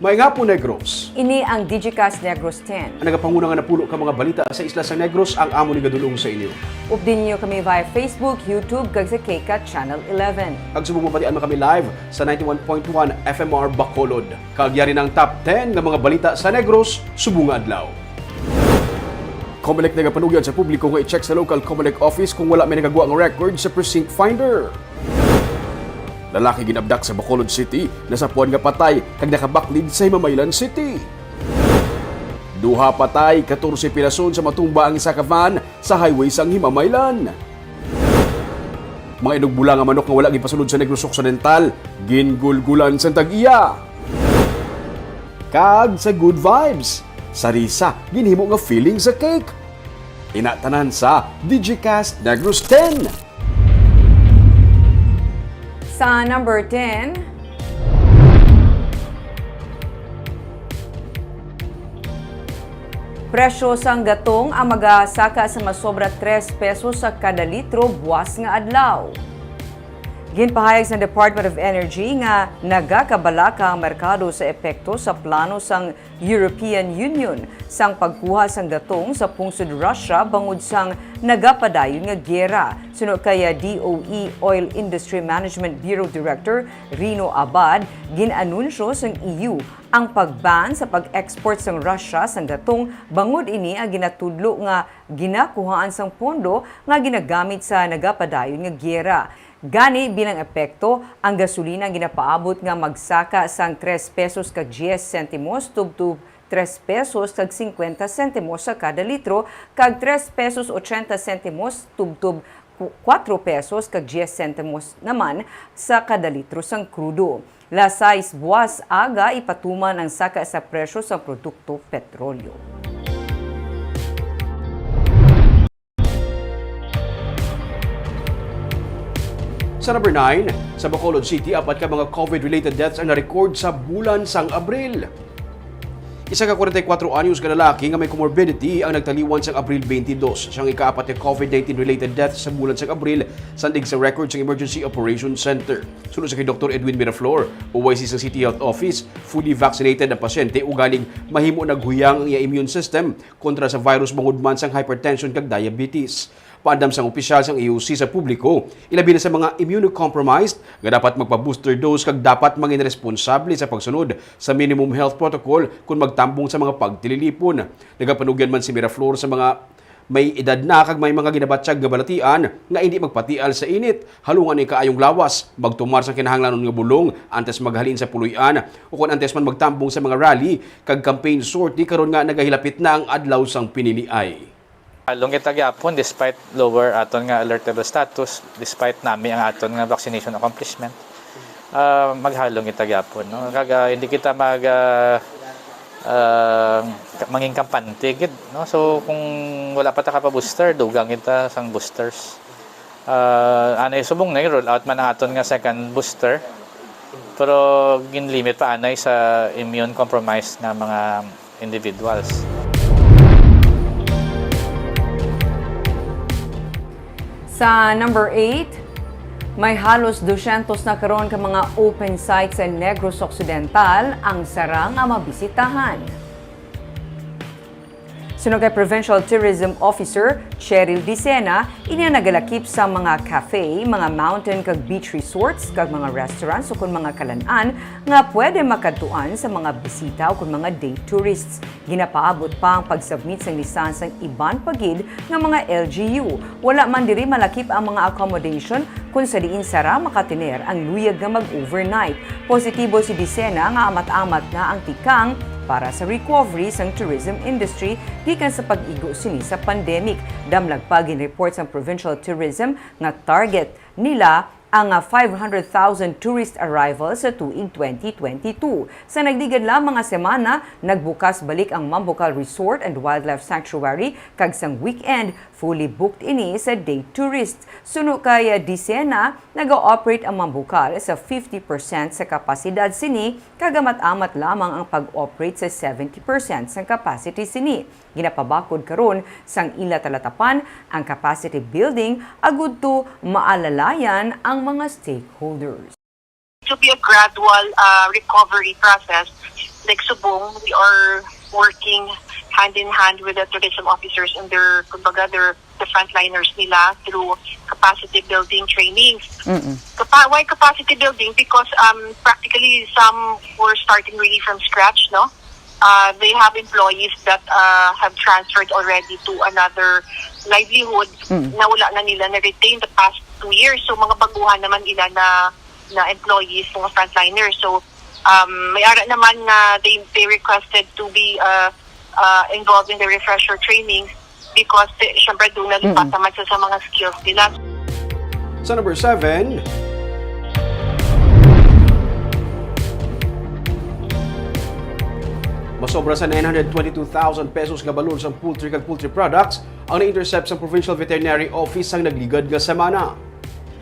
Maayong hapon, Negros. Ini ang Digicast Negros 10. Ang nagapanguna nga napulo ka mga balita sa isla sa Negros ang amo ni gadulong sa inyo. Updin niyo kami via Facebook, YouTube, kag sa KCAT Channel 11. Ang sumubatian mo kami live sa 91.1 FMR Bacolod. Kagyari ng top 10 ng mga balita sa Negros, subong nga adlaw. Comelec nagapanugyan sa publiko nga i-check sa local Comelec office kung wala may nagagawa ng record sa precinct finder. Lalaki ginabdak sa Bacolod City, nasapuan nga patay kag nakabaklid sa Himamaylan City. Duha patay, 14 pirason sa matumba ang isa ka van sa highway sang Himamaylan. Mga inugbula nga manok nga wala gipasulod sa Negros Occidental, gingulgulan sa Tag-iya. Kag sa good vibes, sarisa ginhimo nga feeling sa cake. Inatanan sa Digicast Negros 10. Sa number 10, presyo sang gatong ang magasaka sa masobra 3 pesos sa kada litro buwas nga adlaw. Ginpahayag sa Department of Energy nga nagakabalaka ang merkado sa epekto sa plano sang European Union sang pagkuha sang gatong sa pungsod Russia bangod sang nagapadayon nga giyera. Suno kaya DOE Oil Industry Management Bureau Director Rino Abad, ginanunsyo sang EU ang pagban sa pag-export sang Russia sang gatong bangod ini ang ginatudlo nga ginakuhaan sang pondo nga ginagamit sa nagapadayon nga giyera. Gani bilang epekto, ang gasolina ginapaabot nga magsaka sang 3 pesos kag 10 sentimos tubtub 3 pesos kag 50 sentimos sa kada litro kag 3 pesos 80 sentimos tubtub 4 pesos kag 10 sentimos naman sa kada litro sang krudo. Lasais buwas aga ipatuman ang saka sa presyo sa produkto petrolyo. Sa number 9, sa Bacolod City, 4 ka mga COVID-related deaths ang na-record sa bulan sang Abril. Isa ka 44 anyos ka lalaki nga may comorbidity ang nagtaliwan sang Abril 22. Siyang ika-4 na COVID-19 related deaths sa bulan sang Abril sandig sa record sa Emergency Operations Center. Sunod sa kay Dr. Edwin Miraflor, OYC sa City Health Office, fully vaccinated na pasyente ugaling mahimo naghuyang ang iya immune system kontra sa virus bangod man sang hypertension kag diabetes. Paandam sang opisyal sang EOC sa publiko, ilabi na sa mga immunocompromised nga dapat magpa-booster dose kag dapat mangin responsable sa pagsunod sa minimum health protocol kung magtambong sa mga pagtililipon. Nagapanugyan man si Miraflor sa mga may edad na kag may mga ginabatsyag nga balatian nga hindi magpatial sa init, halungan ni kaayong lawas, magtumar sa kinahanglanon nga bulong antes maghalin sa puluyan o kung antes man magtambong sa mga rally kag campaign sortie karon nga nagahilapit na ang adlaw sang piniliay. Halong kita gyapon despite lower aton nga alertable status, despite nami ang aton nga vaccination accomplishment, maghalong kita gyapon, no? Kaga hindi kita manging kampante gid, no? So kung wala pa ta ka pa booster, dugang kita sang boosters. Anay subong na roll out man ang aton nga second booster. Pero ginlimit pa anay sa immune compromised nga mga individuals. Sa number 8, may halos 200 na karon ka mga open sites sa Negros Occidental ang sarang nga mabisitahan. Sunod kay Provincial Tourism Officer Cheryl Dicena, inya nagalakip sa mga cafe, mga mountain kag beach resorts kag mga restaurants o kun mga kalan-an nga pwede makadtuan sa mga bisita o kun mga day tourists. Ginapaabot pa ang pag-submit sang lisansang iban pagid nga mga LGU. Wala man diri malakip ang mga accommodation kung sa diin sara makatiner ang luyag nga mag-overnight. Positibo si Dicena nga amat-amat na ang tikang para sa recovery sang tourism industry gikan sa pag-igo sini sa pandemic. Damlag pa gin-report sang Provincial Tourism nga target nila ang 500,000 tourist arrivals sa tuig 2022. Sa nagdigad lang mga semana, nagbukas balik ang Mambucal Resort and Wildlife Sanctuary kag sang weekend, fully booked ini sa day tourists. Suno kay Dicena, nag-ooperate ang Mambucal sa 50% sa kapasidad sini, kagamat-amat lamang ang pag-operate sa 70% sa capacity sini. Ginapabakod karon sang ila talatapan ang capacity building agud to maalalayan ang mga stakeholders. To be a gradual recovery process like Subong, we are working hand in hand with the tourism officers and kumbaga, the frontliners nila through capacity building trainings. Why capacity building? Because practically some were starting really from scratch, no? They have employees that have transferred already to another livelihood na wala na nila na-retain the past 2 years. So mga baguhan naman nila na employees, mga frontliners. So may ara naman na they requested to be involved in the refresher training because syempre doon nalipat naman sa mga skills nila. Sa number 7, masobra sa 922,000 pesos nga balon sa poultry kag poultry products ang na-intercept sa Provincial Veterinary Office ang nagligad nga semana.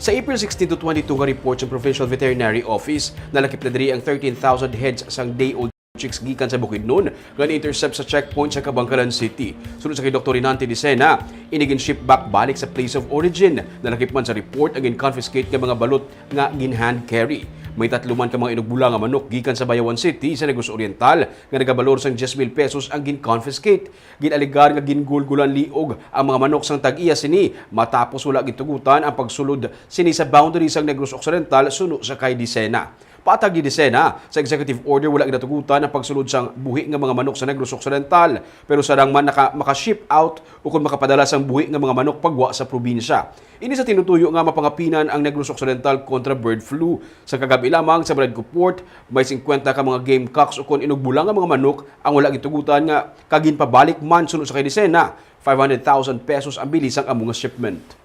Sa April 16 to 22 nga report sa Provincial Veterinary Office, nalakip na diri ang 13,000 heads sang day-old chicks gikan sa Bukidnon nga na-intercept sa checkpoint sa Kabangkalan City. Sunod sa kay Dr. Rinante Dicena, inigin ship back balik sa place of origin. Nalakip man sa report ang confiscate nga mga balot nga gin-hand carry. May 3 man ka mga inugbula nga manok gikan sa Bayawan City sa Negros Oriental nga nagabalor sang 10,000 pesos ang gin-confiscate. Ginaligar nga gingulgulan liog ang mga manok sang tag-iya sini matapos wala gitugutan ang pagsulod sini sa boundary sang Negros Occidental suno sa kay Dicena. Patag ni Dicena, sa executive order wala ginatugutan ang pagsulod sang buhi nga mga manok sa Negros Occidental, pero sarang man maka-ship out o kung makapadala sang buhi nga mga manok pagwa sa probinsya. Ini sa tinutuyo nga mapangapinan ang Negros Occidental kontra bird flu. Sa kagabi lamang sa Bradco Port, may 50 ka mga game cocks o kung inugbulang nga mga manok ang wala gitugutan nga kagin pabalik man sunod sa kay Dicena. 500,000 pesos ang bilis ang among shipment.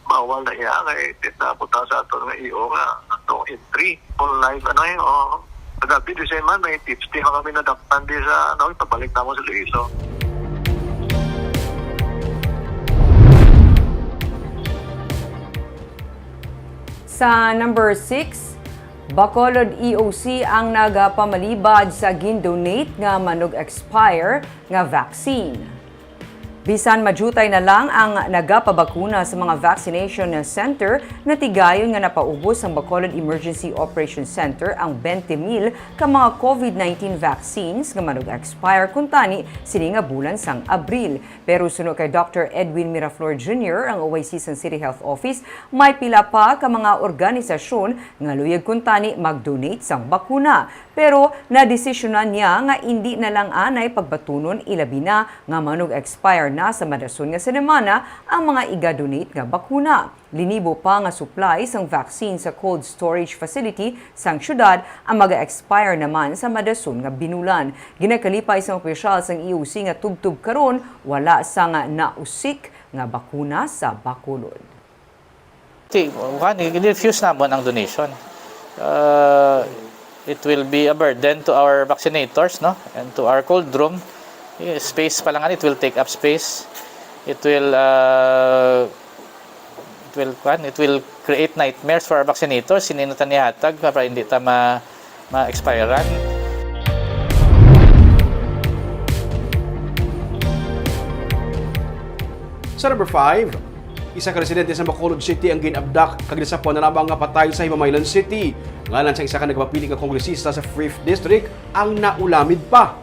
Bawal na yan eh, tinapunta sa ato ng iyo nga, atong entry, full life, Nagabi di sa man, may tips, di kami nadakpan di sa, pabalik na mo sa Luiso. Sa number 6, Bacolod EOC ang nagapamalibad sa gin-donate nga manog expire nga vaccine. Bisan majutay na lang ang nagapabakuna sa mga vaccination center na tigayon nga napaubos ang Bacolod Emergency Operation Center ang 20,000 ka mga COVID-19 vaccines nga manog-expire kuntani sini nga bulan sang Abril. Pero sunod kay Dr. Edwin Miraflor Jr., ang OIC sa City Health Office, may pila pa ka mga organisasyon nga luyag kuntani mag-donate sang bakuna. Pero nadesisyonan niya nga hindi na lang anay pagbatunon ilabi na nga manog-expire na sa madason nga semana ang mga iga-donate nga bakuna. Linibo pa nga supply sang vaccine sa cold storage facility sang syudad ang mag-expire naman sa madason nga binulan. Ginakalipay sang opisyal sang EOC nga tubtub karon wala sang nausik nga bakuna sa Bacolod. I-refuse na mo ang donation. It will be a burden to our vaccinators, no, and to our cold room. Space pa lang, it will take up space. It will create nightmares for our vaccinators. Sininatan nihatag para hindi ta ma-expirean. Sa number 5, isa ka residente sa Bacolod City ang ginabdak kag nasapuan na lamang nga patay sa Himamaylan City. Ngalan sa isa ka nagpapili nga kongresista sa 5th District ang naulamid pa.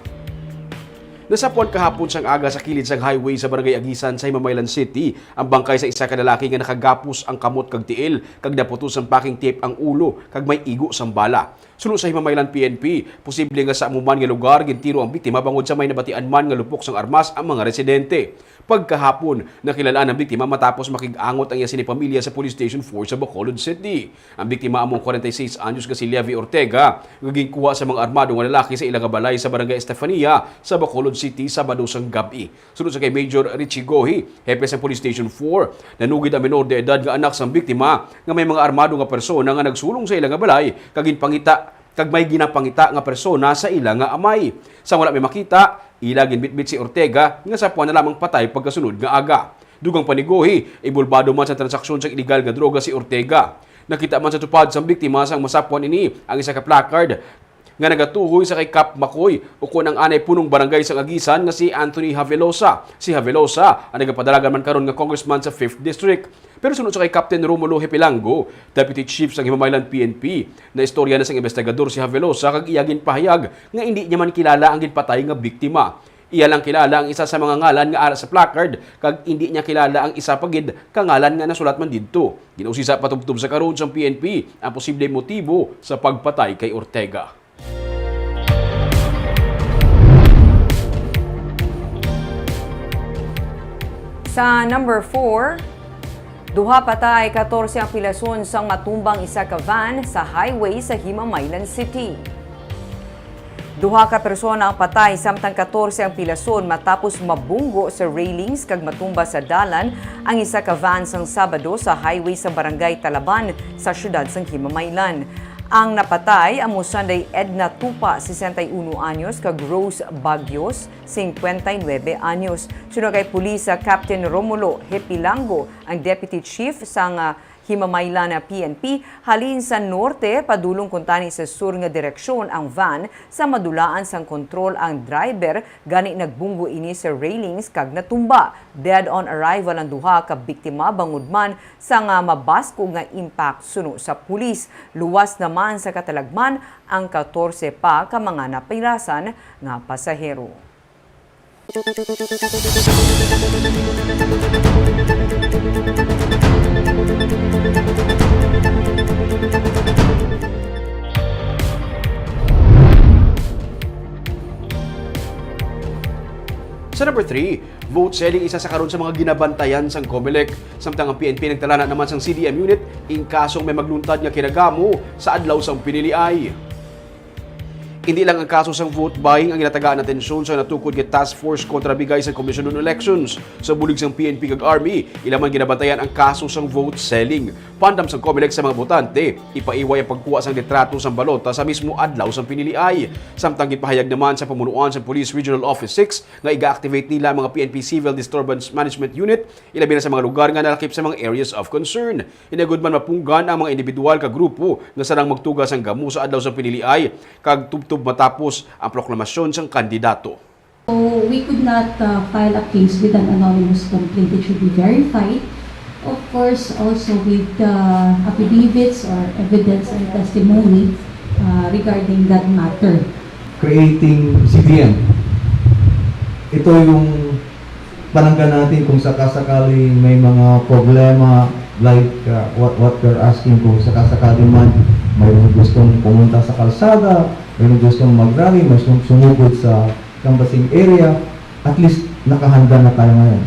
Nasapuan kahapon sang aga sa kilid sang highway sa Barangay Agisan sa Himamaylan City ang bangkay sa isa ka lalaki nga nakagapos ang kamot kag tiil kag naputos ang packing tape ang ulo kag may igo sang bala. Sunod sa Himamaylan PNP, posible nga sa amuman nga lugar gintiro ang biktima bangod sa may nabatian man nga lupok sang armas ang mga residente. Pagkahapon, nakilalaan ang biktima matapos makig-angot ang iya sini pamilya sa Police Station 4 sa Bacolod City. Ang biktima among 46 anyos nga si Levi Ortega, naging kuha sa mga armado nga lalaki sa ilang balay sa Barangay Estefania sa Bacolod City Sabado sang gabi. Sunod sa kay Major Richie Gohi, hepe sa Police Station 4, nanugid ang menor de edad nga anak sang biktima nga may mga armado nga persona nga nagsulong sa ilang balay kag may ginapangita nga persona sa ilang nga amay. Sa wala may makita, ila ginbitbit si Ortega nga sapuan na lamang patay pagkasunod nga aga. Dugang panigohi, ibulbado man sa transaksyon sa illegal nga droga si Ortega. Nakita man sa tupad sang biktima sang masapuan ini ang isa ka placard nga nagatuhoy sa kay Kap Makoy o kun ang anay punong barangay sa Agisan nga si Anthony Havelosa. Si Havelosa ang nagapadalagan man karon nga congressman sa 5th District. Pero sunod sa kay Captain Romulo Hepilango, Deputy Chief sa Himamaylan PNP, na istorya na sang investigador si Havelosa kag iyagin pahayag nga hindi niya man kilala ang ginpatay nga biktima. Iya lang kilala ang isa sa mga ngalan nga ara sa placard kag hindi niya kilala ang isa pagid ka ngalan nga nasulat man didto. Ginusisa patubtob sa karon sa PNP ang posible motibo sa pagpatay kay Ortega. Sa number 4, duha patay 14 ang pilason sang matumbang isa ka van sa highway sa Himamaylan City. Duha ka persona ang patay samtang 14 ang pilason matapos mabunggo sa railings kag matumba sa dalan ang isa ka van sang Sabado sa highway sa Barangay Talaban sa siyudad sang Himamaylan. Ang napatay amo Sunday Edna Tupa, 61 anyos, kag Rose Bagyos, 59 anyos. Sunod kay Pulisa Captain Romulo Hepilango, ang Deputy Chief sang Himamaylan PNP, halin sa norte, padulong kuntani sa sur nga direksyon ang van sa madulaan sang kontrol ang driver, gani nagbunggo ini sa railings kag natumba. Dead on arrival ang duha ka biktima bangod man sa nga mabasko nga impact suno sa pulis. Luwas naman sa katalagman ang 14 pa ka mga napirasan nga pasahero. Sa number 3, vote selling isa sa karon sa mga ginabantayan sang COMELEC. Samtang ang PNP nagtalana naman sang CDM unit in kasong may magluntad nga kinagamo sa adlaw sang piniliay. Hindi lang ang kaso sang vote buying ang ginatagaan ng atensyon sa natukod kay Task Force kontra bigay sa Commission on Elections. Sa bulig sang PNP kag Army, ilaman ginabantayan ang kaso sang vote selling. Pandam sang COMELEC sa mga botante, ipaiway ang pagkuha sang litrato sang balota sa mismo adlaw sang piniliay. Samtang gipahayag naman sa pamunuan sa Police Regional Office 6 nga iga-activate nila ang mga PNP Civil Disturbance Management Unit, ilabi na sa mga lugar nga nalakip sa mga areas of concern. Inagud man mapunggan ang mga individual ka grupo nga sarang magtugas ang gamu sa adlaw sang piniliay kag tubtob matapos ang proklamasyon sang kandidato. So we could not file a case with an anonymous complaint. It should be verified. Of course, also with affidavits or evidence and testimony regarding that matter. Creating CDM. Ito yung palanggan natin kung sakasakali may mga problema like what you're asking, kung sakasakali man mayroong gustong pumunta sa kalsada, mayroong gustong mag-rally, may sumugod sa canvassing area, at least nakahanda na tayo ngayon.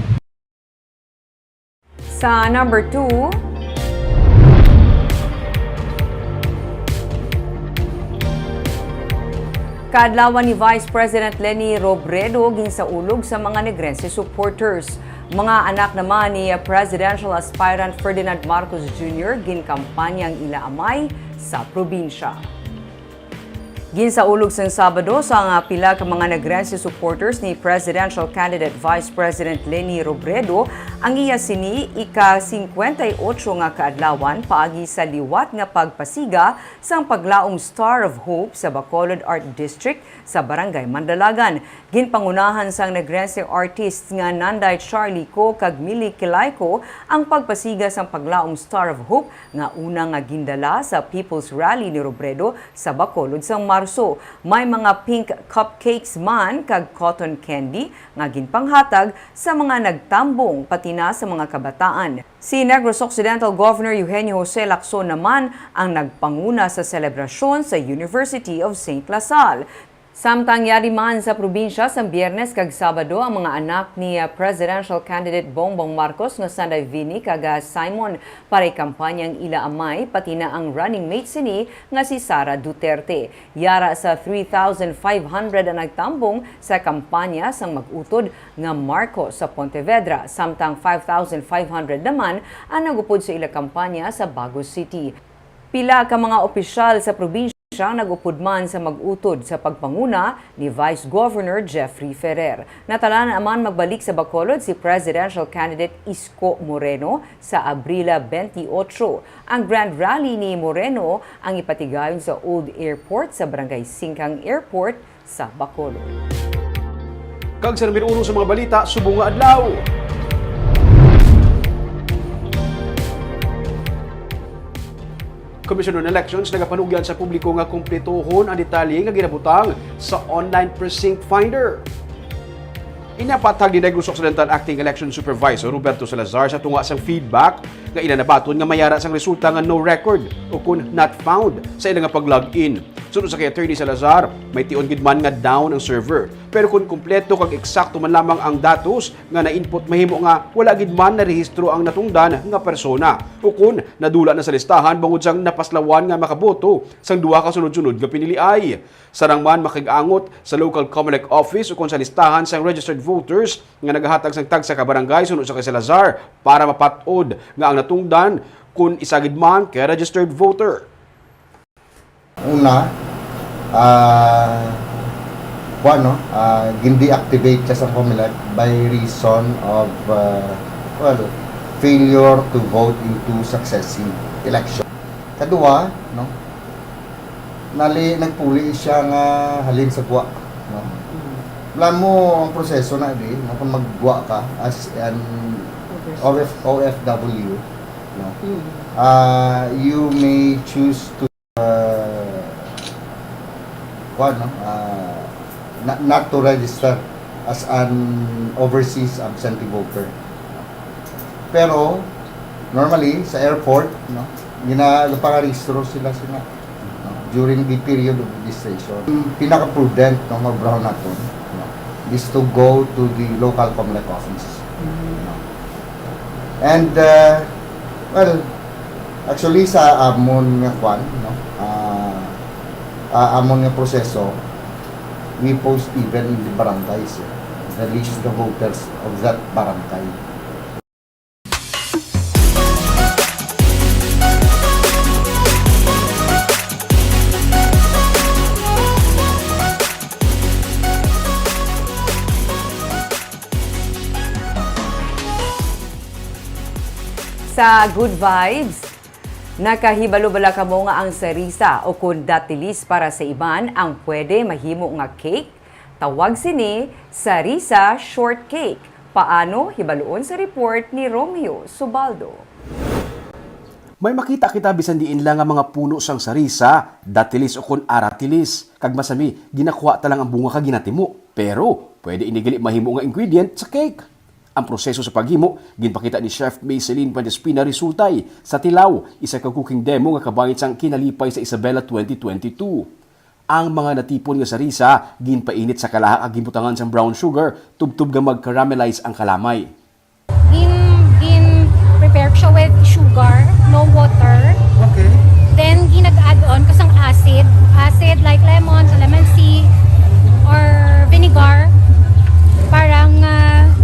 Sa number 2, kaadlawan ni Vice President Leni Robredo ginsaulog sa mga Negrense supporters. Mga anak naman ni Presidential Aspirant Ferdinand Marcos Jr. ginkampanyang ilaamay sa probinsya. Ginsaulog sang Sabado sa nga pila ka mga Negrense supporters ni Presidential Candidate Vice President Leni Robredo ang iya sini ika-58 nga kaadlawan paagi sa liwat nga pagpasiga sang paglaom Star of Hope sa Bacolod Art District sa Barangay Mandalagan. Ginpangunahan sang Negrense artists nga Nanday Charlie Co kag Millie Kilayko ang pagpasiga sang paglaom Star of Hope nga unang nga gindala sa People's Rally ni Robredo sa Bacolod sang Marso. May mga pink cupcakes man kag cotton candy nga ginpanghatag sa mga nagtambong pati na sa mga kabataan. Si Negros Occidental Governor Eugenio Jose Lacson naman ang nagpanguna sa selebrasyon sa University of St. Lasal. Samtang yari man sa probinsya sa Biyernes kag Sabado ang mga anak ni Presidential Candidate Bongbong Marcos nga Sanday Vini kag Simon para kampanyang ilaamay pati na ang running mate sini nga si Sara Duterte. Yara sa 3,500 ang nagtambong sa kampanya sang mag-utod nga Marcos sa Pontevedra, samtang 5,500 naman ang nagupod sa ila kampanya sa Bagos City. Pila ka mga opisyal sa probinsya Siyang nagupod man sa mag-utod sa pagpanguna ni Vice Governor Jeffrey Ferrer. Natala naman magbalik sa Bacolod si presidential candidate Isko Moreno sa Abrila 28. Ang grand rally ni Moreno ang ipatigayon sa Old Airport sa Barangay Singkang Airport sa Bacolod. Kag sa numero 1 sa mga balita, subong nga adlaw. Commission on Elections nagapanugyan sa publiko nga kumpletohon ang detalye nga ginabutang sa online precinct finder. Inapatag ni Negros Occidental Acting Election Supervisor Roberto Salazar sa tunga sang feedback nga inanabaton nga mayara sang resulta nga no record o kun not found sa ilang pag-login. Sunod sa kay Attorney Salazar, may tion gid man nga down ang server. Pero kung kumpleto kag eksakto man lamang ang datos nga na-input, mahimo nga wala gid man na rehistro ang natungdan nga persona. O kun nadula na sa listahan bangod sang napaslawan nga makaboto sang duha ka sunod-sunod nga piniliay. Sarang man makig-angot sa local Comelec office o kun sa listahan sang registered voters nga nagahatag sang tag sa kabarangay sunod sa kay Salazar para mapatod nga ang natungdan kung isagid man kay registered voter. Una, gindi-activate siya sa Comelec by reason of failure to vote in two successive election. Kadua, no, nagpuli siya nga halin sa guwa. No? Alam mo ang proseso na di, no, kung magguwa ka as an OFW, no, you may choose to not to register as an overseas absentee voter. Pero normally sa airport, no, ginapaka-registro sila no, during the period of registration. Pinaka-prudent no, mag-brown natin no, is to go to the local Comelec office. No. And actually sa amon nga no, amon nga proseso, we post even in the barangays, the list of voters of that barangay. Sa Good Vibes, nakahibalo-bala ka mo nga ang sarisa o kung datilis para sa iban ang pwede mahimo nga cake? Tawag sini sarisa shortcake. Paano? Hibaluon sa report ni Romeo Subaldo. May makita kita bisan diin lang ang mga puno sang sarisa, datilis o kun aratilis. Kag masami, ginakuha ta lang ang bunga kag ginatimo. Pero pwede inigali mahimo nga ingredient sa cake. Ang proseso sa paghimo, ginpakita ni Chef Mayceline Pandespina resultay sa Tilaw, isa ka cooking demo nga kabayad sang kinalipay sa Isabela 2022. Ang mga natipon nga sarisa, ginpainit sa kalaha ag ginbutangan sang brown sugar, tubtub nga mag-caramelize ang kalamay. Prepare siya with sugar, no water. Okay. Then ginag-add on kasang acid like lemon, calamansi, or vinegar. Parang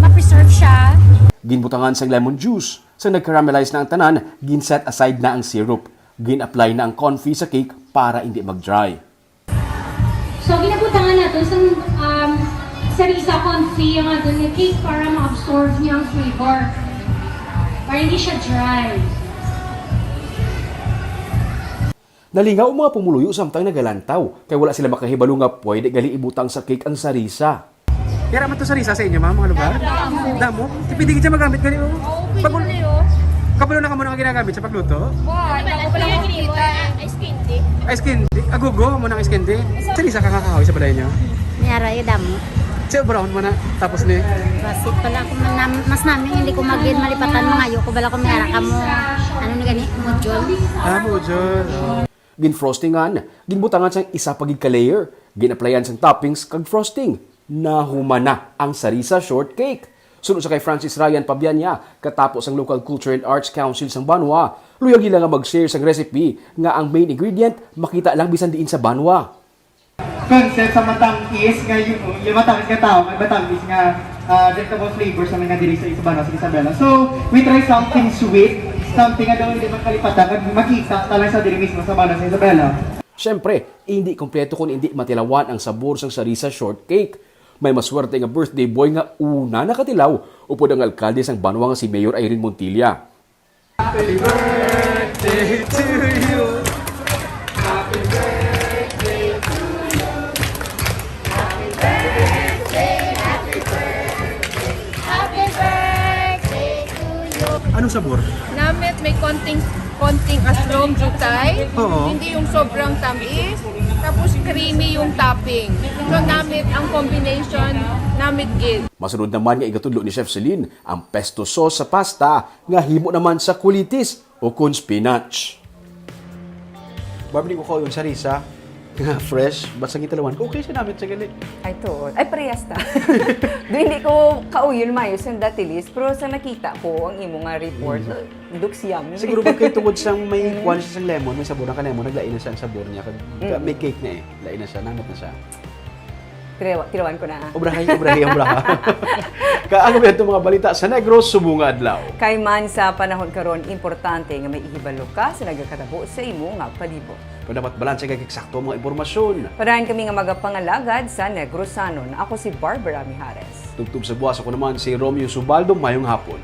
ma-preserve siya. Ginbutangan sang lemon juice. Sa nag-caramelize na ang tanan, gin-set aside na ang syrup. Gin-apply na ang confit sa cake para hindi mag-dry. So, ginabutangan natin sa sarisa confit yung ato ng cake para ma-absorb niya ang flavor. Para hindi siya dry. Nalingaw mga pumuluyo samtang nagalantaw. Kaya wala sila makahibalo nga pwede gali ibutang sa cake ang sarisa. Kaya raman to sarisa sa inyo, mga lugar? Damo? Pwede kita magamit ganito? Kabalo na ka muna ang ginagamit sa pagluto? Ice candy. Ice candy? Agugo mo ng ice candy? Sarisa ka kakahoy sa balay nyo? Niyara yung damo. Siya brown mo na, tapos ni? Basit pala ako, mas namin hindi ko malipatan mga ayoko bala ko mayara ka mo, ano ni gani, mojol. Mojol. Gin-frostingan, ginbutangan siyang isa pagig ka-layer. Gin-applyan siyang toppings kag frosting. Nahumana ang sarisa shortcake. Sunod sa kay Francis Ryan Pabianya, katapos ang Local Culture and Arts Council sang Banwa, luyag nila nga mag-share sang recipe nga ang main ingredient makita lang bisan diin sa Banwa. Concept sa matangkis nga yung matangkis nga tao, may matangkis nga vegetable flavor sa mga diri sa Banwa sa Isabela. So, we try something sweet, something nga daw hindi man kalipatan, makita talang sa diri mismo sa Banwa sa Isabela. Siyempre, hindi kompleto kung hindi matilawan ang sabor sang sarisa shortcake. May maswerte nga birthday boy nga una nakatilaw upod ang alkalde sang Banwa nga si Mayor Irene Montilla. Anong sabor? Namit may konting aslong jutay. Oo. Hindi yung sobrang tamis. Tapos creamy yung topping. So namit ang combination namit gid. Masunod naman nga igatudlo ni Chef Celine ang pesto sauce sa pasta nga himo naman sa kulitis o kun spinach. Barbie ko ko yung sarisa nga fresh, basta ngitalawan. Okay siya namin sa galit. Ay, to. Ay, parehas ta. Doon hindi ko kauyon mayo sa datilis, pero sa nakita ko, ang imo nga report, looks yummy. Siguro ba kayo tungod sa may kuwan siya sa lemon, may sabor ng lemon, naglain na siya ang sabor niya. May cake na lain na siya, namit na siya. Tirawan ko na. Obrahay. Kaano ba itong mga balita sa Negros, Subunga Adlaw? Kay man sa panahon karon importante nga may ihibalo ka sa nagakatabo sa imo nga palibot. Kung dapat balanse kay eksakto mga impormasyon. Parahan kami nga magapangalagad sa Negrosanon. Ako si Barbara Mijares. Tugtog sa buwas ako naman si Romeo Subaldo, mayong hapon.